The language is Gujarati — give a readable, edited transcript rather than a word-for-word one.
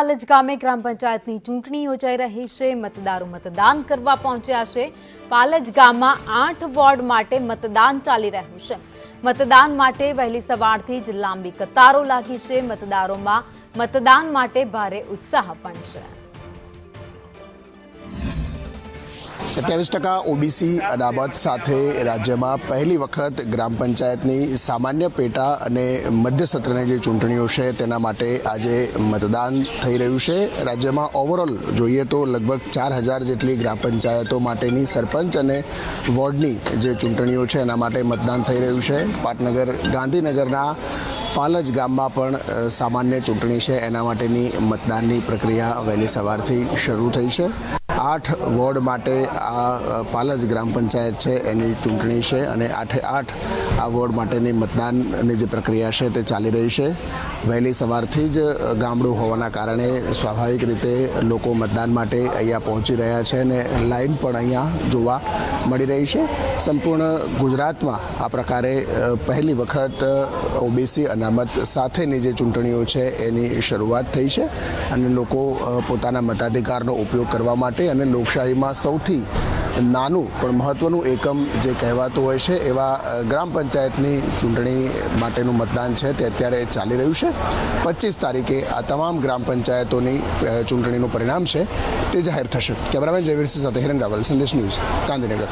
પાલજ ગામે ગ્રામ પંચાયતની ચૂંટણી યોજાઈ રહી છે। મતદારો મતદાન કરવા પહોંચ્યા છે। પાલજ ગામમાં 8 વોર્ડ માટે મતદાન ચાલી રહ્યું છે। મતદાન માટે વહેલી સવારથી જ લાંબી કતારો લાગી છે। મતદારોમાં મતદાન માટે ભારે ઉત્સાહ પણ છે। 27% ઓબીસી અનામત સાથે રાજ્યમાં પહેલી વખત ગ્રામ પંચાયતની સામાન્ય પેટા અને મધ્ય સત્રની જે ચૂંટણીઓ છે તેના માટે આજે મતદાન થઈ રહ્યું છે। રાજ્યમાં ઓવરઓલ જોઈએ તો લગભગ 4000 જેટલી ગ્રામ પંચાયતો માટેની સરપંચ અને વોર્ડની જે ચૂંટણીઓ છે એના માટે મતદાન થઈ રહ્યું છે। પાટનગર ગાંધીનગરના પાલજ ગામમાં પણ સામાન્ય ચૂંટણી છે એના માટેની મતદાનની પ્રક્રિયા વહેલી સવારથી શરૂ થઈ છે। 8 વોર્ડ માટે આ પાલજ ગ્રામ પંચાયત છે એની ચૂંટણી છે અને 8 આ વોર્ડ માટેની મતદાનની જે પ્રક્રિયા છે તે ચાલી રહી છે। વહેલી સવારથી જ ગામડું હોવાના કારણે સ્વાભાવિક રીતે લોકો મતદાન માટે અહીંયા પહોંચી રહ્યા છે અને લાઈન પણ અહીંયા જોવા મળી રહી છે। સંપૂર્ણ ગુજરાતમાં આ પ્રકારે પહેલી વખત ઓબીસી અનામત સાથેની જે ચૂંટણીઓ છે એની શરૂઆત થઈ છે અને લોકો પોતાના મતાધિકારનો ઉપયોગ કરવા માટે અને લોકશાહીમાં સૌથી નાનું પણ મહત્વનું એકમ જે કહેવાતું હોય છે એવા ગ્રામ પંચાયતની ચૂંટણી માટેનું મતદાન છે તે અત્યારે ચાલી રહ્યું છે। 25 તારીખે આ તમામ ગ્રામ પંચાયતોની ચૂંટણીનું પરિણામ છે તે જાહેર થશે। કેમેરામેન જયવીરસિંહ સાથે હિરેન રાવલ, સંદેશ ન્યૂઝ, ગાંધીનગર।